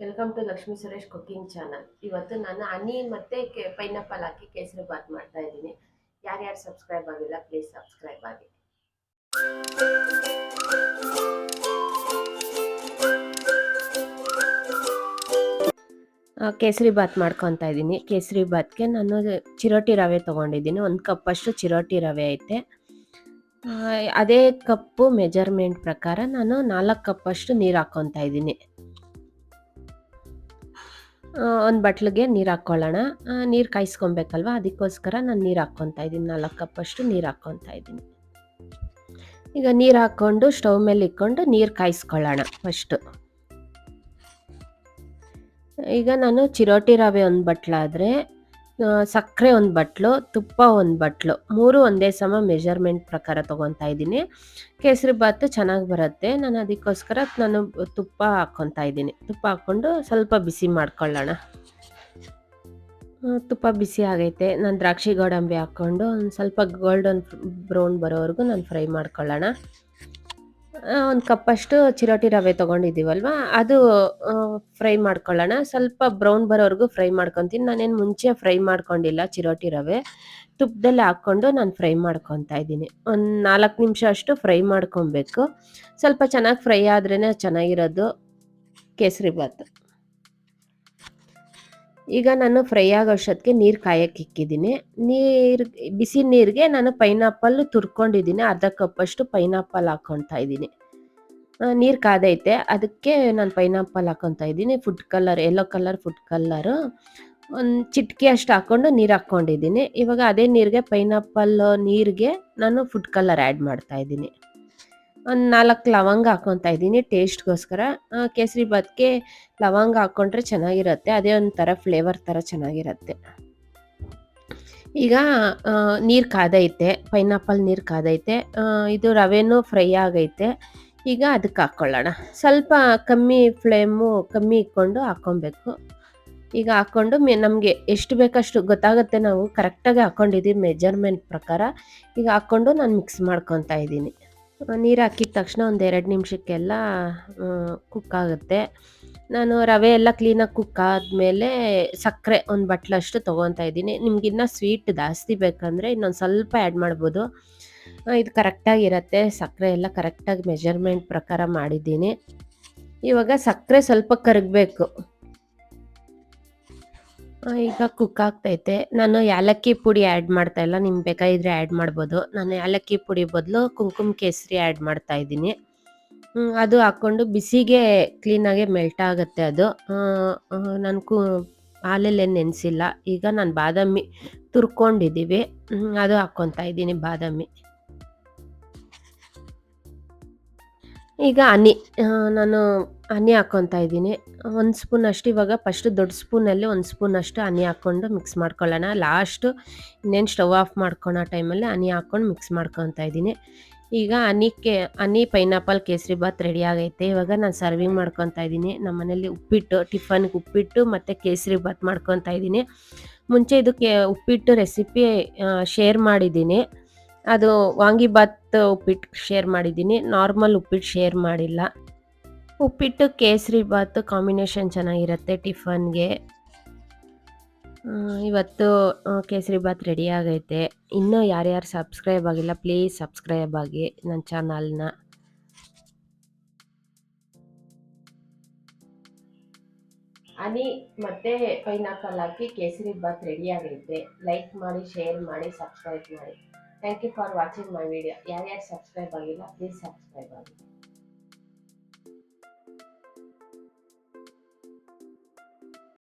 Welcome to Lakshmi Suresh cooking channel. ಇವತ್ತು ನಾನು ಹನಿ ಮತ್ತು ಪೈನಾಪಲ್ ಹಾಕಿ ಕೇಸರಿ ಬಾತ್ ಮಾಡ್ತಾ ಇದ್ದೀನಿ. ಯಾರ್ಯಾರು ಸಬ್ಸ್ಕ್ರೈಬ್ ಆಗಿಲ್ಲ ಪ್ಲೀಸ್ ಸಬ್ಸ್ಕ್ರೈಬ್ ಆಗಿ. ಕೇಸರಿ ಬಾತ್ ಮಾಡ್ಕೊತಾ ಇದ್ದೀನಿ. ಕೇಸರಿ ಬಾತ್ಗೆ ನಾನು ಚಿರೋಟಿ ರವೆ ತೊಗೊಂಡಿದ್ದೀನಿ. 1 ಕಪ್ಪಷ್ಟು ಚಿರೋಟಿ ರವೆ ಐತೆ. ಅದೇ ಕಪ್ಪು ಮೆಜರ್ಮೆಂಟ್ ಪ್ರಕಾರ ನಾನು 4 ಕಪ್ಪಷ್ಟು ನೀರು ಹಾಕ್ಕೊತಾ ಇದ್ದೀನಿ. ಒಂದು ಬಟ್ಲಿಗೆ ನೀರು ಹಾಕ್ಕೊಳ್ಳೋಣ. ನೀರು ಕಾಯಿಸ್ಕೊಬೇಕಲ್ವ, ಅದಕ್ಕೋಸ್ಕರ ನಾನು ನೀರು ಹಾಕ್ಕೊತಾ ಇದ್ದೀನಿ. 4 ಕಪ್ಪಷ್ಟು ನೀರು ಹಾಕ್ಕೊತಾ ಇದ್ದೀನಿ. ಈಗ ನೀರು ಹಾಕ್ಕೊಂಡು ಸ್ಟವ್ ಮೇಲೆ ಇಟ್ಕೊಂಡು ನೀರು ಕಾಯಿಸ್ಕೊಳ್ಳೋಣ ಫಸ್ಟು. ಈಗ ನಾನು ಚಿರೋಟಿ ರವೆ 1 ಬಟ್ಲಾದರೆ ಸಕ್ಕರೆ 1 ಬಟ್ಲು, ತುಪ್ಪ 1 ಬಟ್ಲು, 3 ಒಂದೇ ಸಮ ಮೆಜರ್ಮೆಂಟ್ ಪ್ರಕಾರ ತೊಗೊತಾ ಇದ್ದೀನಿ. ಕೇಸರಿ ಬಾತು ಚೆನ್ನಾಗಿ ಬರುತ್ತೆ. ನಾನು ಅದಕ್ಕೋಸ್ಕರ ತುಪ್ಪ ಹಾಕ್ಕೊತಾ ಇದ್ದೀನಿ. ತುಪ್ಪ ಹಾಕ್ಕೊಂಡು ಸ್ವಲ್ಪ ಬಿಸಿ ಮಾಡ್ಕೊಳ್ಳೋಣ. ತುಪ್ಪ ಬಿಸಿ ಆಗೈತೆ. ನಾನು ದ್ರಾಕ್ಷಿ ಗೋಡಂಬಿ ಹಾಕ್ಕೊಂಡು ಒಂದು ಸ್ವಲ್ಪ ಗೋಲ್ಡನ್ ಬ್ರೌನ್ ಬರೋವರೆಗೂ ನಾನು ಫ್ರೈ ಮಾಡ್ಕೊಳ್ಳೋಣ. 1 ಕಪ್ಪಷ್ಟು ಚಿರೋಟಿ ರವೆ ತೊಗೊಂಡಿದ್ದೀವಲ್ವ, ಅದು ಫ್ರೈ ಮಾಡ್ಕೊಳ್ಳೋಣ. ಸ್ವಲ್ಪ ಬ್ರೌನ್ ಬರೋವರೆಗೂ ಫ್ರೈ ಮಾಡ್ಕೊತೀನಿ. ನಾನೇನು ಮುಂಚೆ ಫ್ರೈ ಮಾಡ್ಕೊಂಡಿಲ್ಲ ಚಿರೋಟಿ ರವೆ. ತುಪ್ಪದಲ್ಲಿ ಹಾಕ್ಕೊಂಡು ನಾನು ಫ್ರೈ ಮಾಡ್ಕೊತಾ ಇದ್ದೀನಿ. ಒಂದು 4 ನಿಮಿಷ ಅಷ್ಟು ಫ್ರೈ ಮಾಡ್ಕೊಬೇಕು. ಸ್ವಲ್ಪ ಚೆನ್ನಾಗಿ ಫ್ರೈ ಆದ್ರೇ ಚೆನ್ನಾಗಿರೋದು ಕೇಸರಿ ಬಾತು. ಈಗ ನಾನು ಫ್ರೈ ಆಗೋಷ್ಟೊತ್ತಿಗೆ ನೀರು ಕಾಯಕ್ಕೆ ಇಕ್ಕಿದ್ದೀನಿ. ಬಿಸಿ ನೀರಿಗೆ ನಾನು ಪೈನಾಪಲ್ ತುರ್ಕೊಂಡಿದ್ದೀನಿ. ಅರ್ಧ ಕಪ್ಪಷ್ಟು ಪೈನಾಪಲ್ ಹಾಕ್ಕೊತಾ ಇದ್ದೀನಿ. ನೀರು ಕಾದೈತೆ, ಅದಕ್ಕೆ ನಾನು ಪೈನಾಪಲ್ ಹಾಕ್ಕೊತಾ ಇದ್ದೀನಿ. Food colour, yellow colour food colour ಒಂದು ಚಿಟಿಕೆ ಅಷ್ಟು ಹಾಕ್ಕೊಂಡು ನೀರು ಹಾಕ್ಕೊಂಡಿದ್ದೀನಿ. ಇವಾಗ ಅದೇ ನೀರಿಗೆ ಪೈನಾಪಲ್ ನೀರಿಗೆ ನಾನು ಫುಡ್ ಕಲರ್ ಆ್ಯಡ್ ಮಾಡ್ತಾ ಇದ್ದೀನಿ. ಒಂದು 4 ಲವಂಗ ಹಾಕ್ಕೊತಾ ಇದ್ದೀನಿ ಟೇಸ್ಟ್ಗೋಸ್ಕರ. ಕೇಸರಿ ಬಾತ್ಗೆ ಲವಂಗ ಹಾಕ್ಕೊಂಡ್ರೆ ಚೆನ್ನಾಗಿರುತ್ತೆ. ಅದೇ ಒಂಥರ ಫ್ಲೇವರ್ ಥರ ಚೆನ್ನಾಗಿರುತ್ತೆ. ಈಗ ನೀರು ಕಾದೈತೆ, ಪೈನಾಪಲ್ ನೀರು ಕಾದೈತೆ. ಇದು ರವೆನೂ ಫ್ರೈ ಆಗೈತೆ. ಈಗ ಅದಕ್ಕೆ ಹಾಕ್ಕೊಳ್ಳೋಣ. ಸ್ವಲ್ಪ ಕಮ್ಮಿ ಇಟ್ಕೊಂಡು ಹಾಕ್ಕೊಬೇಕು. ಈಗ ಹಾಕ್ಕೊಂಡು ನಮಗೆ ಎಷ್ಟು ಬೇಕಷ್ಟು ಗೊತ್ತಾಗುತ್ತೆ, ನಾವು ಕರೆಕ್ಟಾಗಿ ಹಾಕ್ಕೊಂಡಿದ್ದೀವಿ ಮೆಜರ್ಮೆಂಟ್ ಪ್ರಕಾರ. ಈಗ ಹಾಕ್ಕೊಂಡು ನಾನು ಮಿಕ್ಸ್ ಮಾಡ್ಕೊತಾ ಇದ್ದೀನಿ. ನೀರು ಹಾಕಿದ ತಕ್ಷಣ ಒಂದು 2 ನಿಮಿಷಕ್ಕೆಲ್ಲ ಕುಕ್ ಆಗುತ್ತೆ. ನಾನು ರವೆ ಎಲ್ಲ ಕ್ಲೀನಾಗಿ ಕುಕ್ ಆದಮೇಲೆ ಸಕ್ಕರೆ 1 ಬಟ್ಲಷ್ಟು ತೊಗೊತಾ ಇದ್ದೀನಿ. ನಿಮ್ಗಿನ್ನ ಸ್ವೀಟ್ ಜಾಸ್ತಿ ಬೇಕಂದರೆ ಇನ್ನೊಂದು ಸ್ವಲ್ಪ ಆ್ಯಡ್ ಮಾಡ್ಬೋದು. ಇದು ಕರೆಕ್ಟಾಗಿರುತ್ತೆ. ಸಕ್ಕರೆ ಎಲ್ಲ ಕರೆಕ್ಟಾಗಿ ಮೆಜರ್ಮೆಂಟ್ ಪ್ರಕಾರ ಮಾಡಿದ್ದೀನಿ. ಇವಾಗ ಸಕ್ಕರೆ ಸ್ವಲ್ಪ ಕರಗಬೇಕು. ಈಗ ಕುಕ್ ಆಗ್ತೈತೆ. ನಾನು ಏಲಕ್ಕಿ ಪುಡಿ ಆ್ಯಡ್ ಮಾಡ್ತಾ ಇಲ್ಲ. ನಿಮ್ಗೆ ಬೇಕಾಗಿದ್ರೆ ಆ್ಯಡ್ ಮಾಡ್ಬೋದು. ನಾನು ಏಲಕ್ಕಿ ಪುಡಿ ಬದಲು ಕುಂಕುಮ ಕೇಸರಿ ಆ್ಯಡ್ ಮಾಡ್ತಾ ಇದ್ದೀನಿ. ಅದು ಹಾಕ್ಕೊಂಡು ಬಿಸಿಗೆ ಕ್ಲೀನಾಗೆ ಮೆಲ್ಟ್ ಆಗುತ್ತೆ ಅದು. ನಾನು ಹಾಲಲ್ಲೇ ನೆನೆಸಿಲ್ಲ. ಈಗ ನಾನು ಬಾದಾಮಿ ತುರ್ಕೊಂಡಿದ್ದೀವಿ, ಅದು ಹಾಕ್ಕೊತಾ ಇದ್ದೀನಿ ಬಾದಾಮಿ. ಈಗ ನಾನು ಹನಿ ಹಾಕ್ಕೊತಾ ಇದ್ದೀನಿ. 1 ಸ್ಪೂನಷ್ಟು. ಇವಾಗ ಫಸ್ಟು ದೊಡ್ಡ ಸ್ಪೂನಲ್ಲಿ 1 ಸ್ಪೂನಷ್ಟು ಹನಿ ಹಾಕ್ಕೊಂಡು ಮಿಕ್ಸ್ ಮಾಡ್ಕೊಳ್ಳೋಣ. ಲಾಸ್ಟು ಇನ್ನೇನು ಸ್ಟವ್ ಆಫ್ ಮಾಡ್ಕೊಳೋ ಟೈಮಲ್ಲಿ ಹನಿ ಹಾಕ್ಕೊಂಡು ಮಿಕ್ಸ್ ಮಾಡ್ಕೊತಾ ಇದ್ದೀನಿ. ಈಗ ಹನಿ ಪೈನಾಪಲ್ ಕೇಸರಿ ಬಾತ್ ರೆಡಿ ಆಗೈತೆ. ಇವಾಗ ನಾನು ಸರ್ವಿಂಗ್ ಮಾಡ್ಕೊತಾ ಇದ್ದೀನಿ. ನಮ್ಮ ಮನೇಲಿ ಟಿಫನ್ಗೆ ಉಪ್ಪಿಟ್ಟು ಮತ್ತು ಕೇಸರಿ ಬಾತ್ ಮಾಡ್ಕೊತಾ ಇದ್ದೀನಿ. ಮುಂಚೆ ಇದಕ್ಕೆ ಉಪ್ಪಿಟ್ಟು ರೆಸಿಪಿ ಶೇರ್ ಮಾಡಿದ್ದೀನಿ. ಅದು ವಾಂಗಿಬಾತ್ ಉಪ್ಪಿಟ್ಟು ಶೇರ್ ಮಾಡಿದ್ದೀನಿ. ನಾರ್ಮಲ್ ಉಪ್ಪಿಟ್ಟು ಶೇರ್ ಮಾಡಿಲ್ಲ. ಉಪ್ಪಿಟ್ಟು ಕೇಸರಿ ಬಾತ್ ಕಾಂಬಿನೇಷನ್ ಚೆನ್ನಾಗಿರುತ್ತೆ ಟಿಫನ್ಗೆ. ಇವತ್ತು ಕೇಸರಿ ಬಾತ್ ರೆಡಿ ಆಗೈತೆ. ಇನ್ನೂ ಯಾರ್ಯಾರು ಸಬ್ಸ್ಕ್ರೈಬ್ ಆಗಿಲ್ಲ ಪ್ಲೀಸ್ ಸಬ್ಸ್ಕ್ರೈಬ್ ಆಗಿ ನನ್ನ ಚಾನಲ್ನ. ಹನಿ ಮತ್ತು ಪೈನಾಪಲ್ ಹಾಕಿ ಕೇಸರಿ ಬಾತ್ ರೆಡಿ ಆಗೈತೆ. ಲೈಕ್ ಮಾಡಿ, ಶೇರ್ ಮಾಡಿ, ಸಬ್ಸ್ಕ್ರೈಬ್ ಮಾಡಿ. Thank you for watching my video. ಯಾರ್ಯಾರು ಸಬ್ಸ್ಕ್ರೈಬ್ ಆಗಿಲ್ಲ ಪ್ಲೀಸ್ ಸಬ್ಸ್ಕ್ರೈಬ್ ಆಗಿ.